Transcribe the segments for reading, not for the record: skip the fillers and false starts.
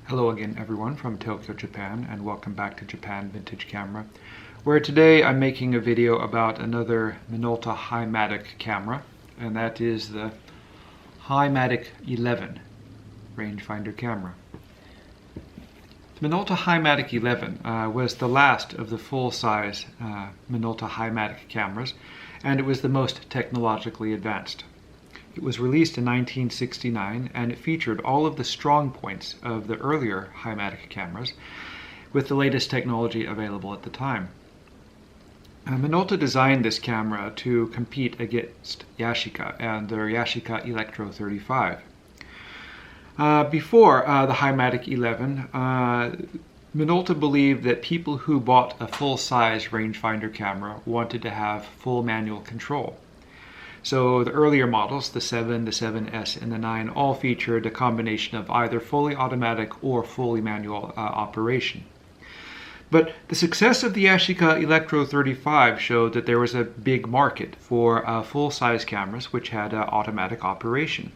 Hello again everyone from Tokyo, Japan, and welcome back to Japan Vintage Camera, where today I'm making a video about another Minolta High Matic camera, and that is the High Matic 11 rangefinder camera. The Minolta High Matic 11 was the last of the full-size Minolta High Matic cameras, and it was the most technologically advanced. It was released in 1969, and it featured all of the strong points of the earlier High Matic cameras with the latest technology available at the time. Minolta designed this camera to compete against Yashica and their Yashica Electro 35. Before the High Matic 11, Minolta believed that people who bought a full-size rangefinder camera wanted to have full manual control. So the earlier models, the 7, the 7S, and the 9, all featured a combination of either fully automatic or fully manual operation. But the success of the Yashica Electro 35 showed that there was a big market for full-size cameras which had automatic operation.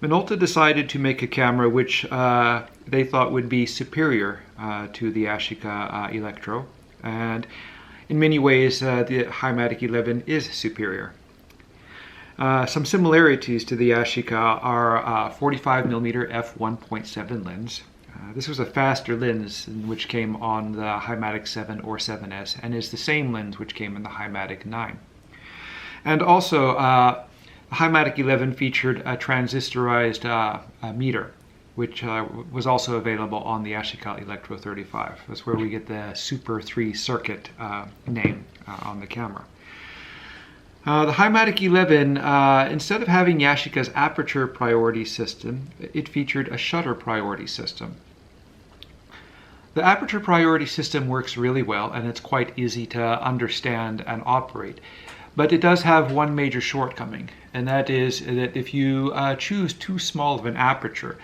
Minolta decided to make a camera which they thought would be superior to the Yashica Electro, and in many ways the High Matic 11 is superior. Some similarities to the Yashica are 45mm f1.7 lens. This was a faster lens which came on the High Matic 7 or 7S and is the same lens which came in the High Matic 9. And also, the High Matic 11 featured a transistorized meter, which was also available on the Yashica Electro 35. That's where we get the Super 3 circuit name on the camera. The High Matic 11, instead of having Yashica's aperture priority system, it featured a shutter priority system. The aperture priority system works really well, and it's quite easy to understand and operate. But it does have one major shortcoming, and that is that if you choose too small of an aperture,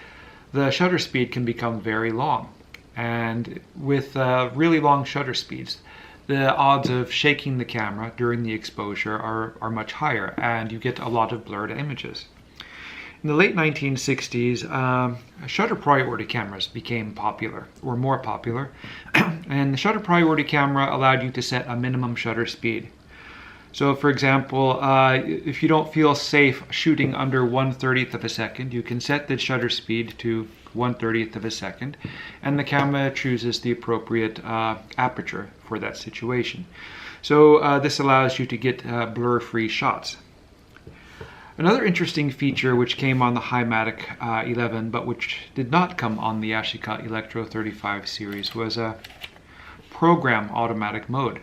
the shutter speed can become very long. And with really long shutter speeds, the odds of shaking the camera during the exposure are much higher, and you get a lot of blurred images. In the late 1960s, shutter priority cameras became popular, or more popular, and the shutter priority camera allowed you to set a minimum shutter speed. So for example, if you don't feel safe shooting under 1/30th of a second, you can set the shutter speed to 1/30th of a second, and the camera chooses the appropriate aperture for that situation. So this allows you to get blur-free shots. Another interesting feature which came on the High Matic 11, but which did not come on the Yashica Electro 35 series, was a program automatic mode.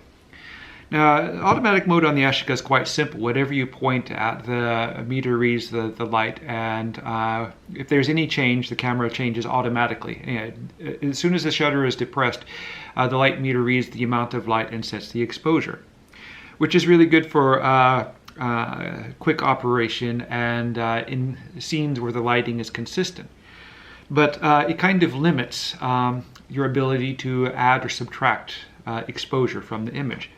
Now, automatic mode on the Yashica is quite simple. Whatever you point at, the meter reads the light, and if there's any change, the camera changes automatically. As soon as the shutter is depressed, the light meter reads the amount of light and sets the exposure, which is really good for quick operation and in scenes where the lighting is consistent. But it kind of limits your ability to add or subtract exposure from the image.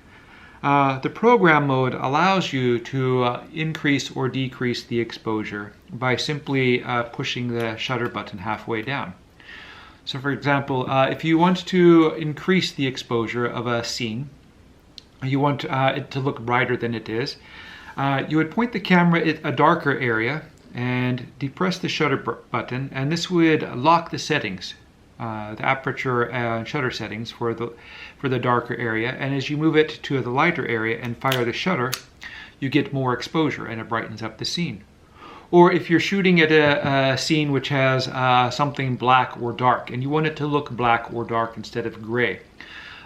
The program mode allows you to increase or decrease the exposure by simply pushing the shutter button halfway down. So for example, if you want to increase the exposure of a scene, you want it to look brighter than it is, you would point the camera at a darker area and depress the shutter button, and this would lock the settings, the aperture and shutter settings for the darker area, and as you move it to the lighter area and fire the shutter, you get more exposure and it brightens up the scene. Or if you're shooting at a scene which has something black or dark and you want it to look black or dark instead of gray,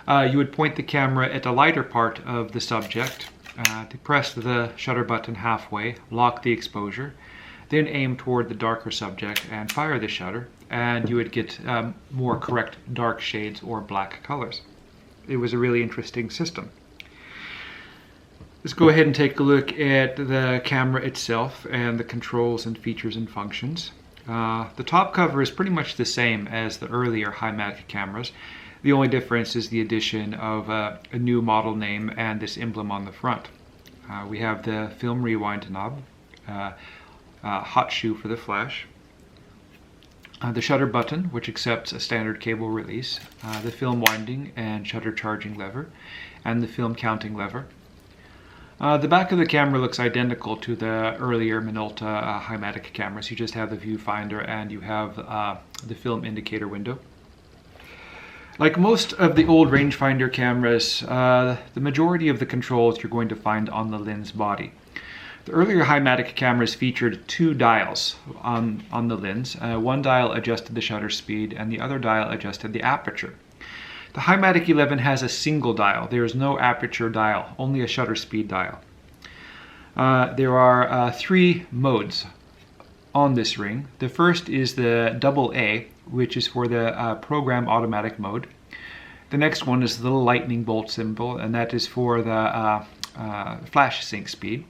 you would point the camera at a lighter part of the subject, depress the shutter button halfway, lock the exposure, then aim toward the darker subject and fire the shutter, and you would get more correct dark shades or black colors. It was a really interesting system. Let's go ahead and take a look at the camera itself and the controls and features and functions. The top cover is pretty much the same as the earlier High Matic cameras. The only difference is the addition of a new model name and this emblem on the front. We have the film rewind knob, hot shoe for the flash, the shutter button, which accepts a standard cable release, the film winding and shutter charging lever, and the film counting lever. The back of the camera looks identical to the earlier Minolta high Matic cameras. You just have the viewfinder and you have the film indicator window. Like most of the old rangefinder cameras, the majority of the controls you're going to find on the lens body. The earlier high Matic cameras featured two dials on the lens. One dial adjusted the shutter speed and the other dial adjusted the aperture. The high Matic 11 has a single dial. There is no aperture dial, only a shutter speed dial. There are three modes on this ring. The first is the AA, which is for the program automatic mode. The next one is the little lightning bolt symbol, and that is for the flash sync speed.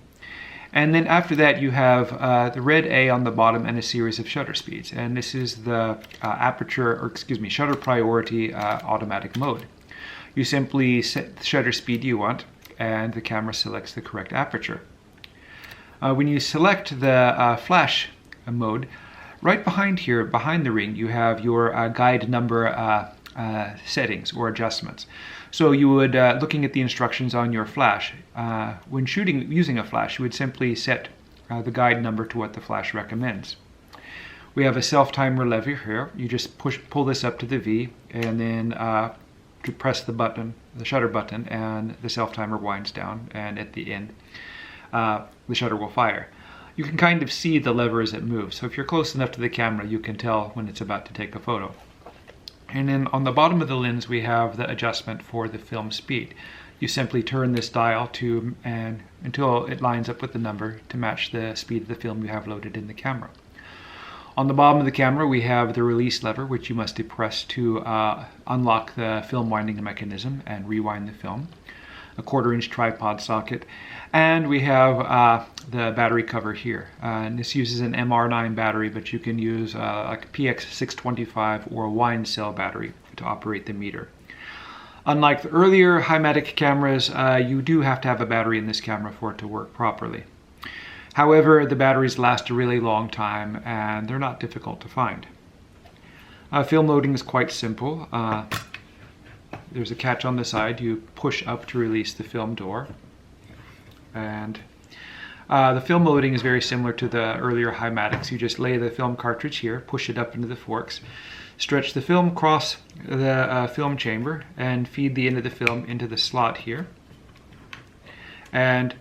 And then after that you have the red A on the bottom and a series of shutter speeds. And this is the shutter priority automatic mode. You simply set the shutter speed you want and the camera selects the correct aperture. When you select the flash mode, right behind here, behind the ring, you have your guide number settings or adjustments. So you would, looking at the instructions on your flash, when shooting using a flash, you would simply set the guide number to what the flash recommends. We have a self-timer lever here. You just pull this up to the V, and then to press the button, the shutter button, and the self-timer winds down, and at the end, the shutter will fire. You can kind of see the lever as it moves. So if you're close enough to the camera, you can tell when it's about to take a photo. And then on the bottom of the lens, we have the adjustment for the film speed. You simply turn this dial until it lines up with the number to match the speed of the film you have loaded in the camera. On the bottom of the camera, we have the release lever, which you must depress to unlock the film winding mechanism and rewind the film. A 1/4-inch tripod socket, and we have the battery cover here. And this uses an MR9 battery, but you can use like a PX625 or a wine cell battery to operate the meter. Unlike the earlier high Matic cameras, you do have to have a battery in this camera for it to work properly. However, the batteries last a really long time and they're not difficult to find. Film loading is quite simple. There's a catch on the side. You push up to release the film door. And the film loading is very similar to the earlier high Matics. You just lay the film cartridge here, push it up into the forks, stretch the film across the film chamber, and feed the end of the film into the slot here. And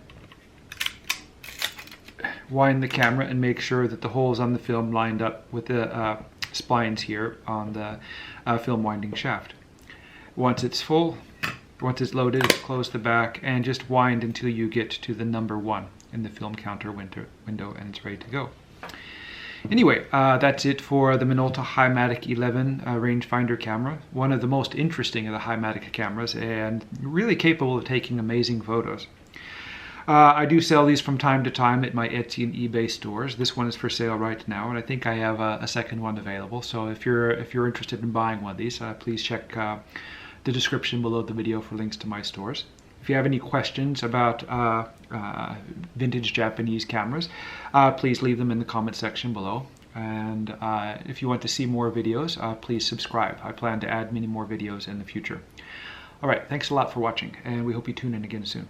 wind the camera and make sure that the holes on the film lined up with the splines here on the film winding shaft. Once it's full, once it's loaded, close the back and just wind until you get to the number 1 in the film counter window and it's ready to go. Anyway, that's it for the Minolta high Matic 11 rangefinder camera. One of the most interesting of the high Matic cameras and really capable of taking amazing photos. I do sell these from time to time at my Etsy and eBay stores. This one is for sale right now, and I think I have a second one available. So if you're interested in buying one of these, please check the description below the video for links to my stores. If you have any questions about vintage Japanese cameras, please leave them in the comment section below. And if you want to see more videos, please subscribe. I plan to add many more videos in the future. All right, thanks a lot for watching, and we hope you tune in again soon.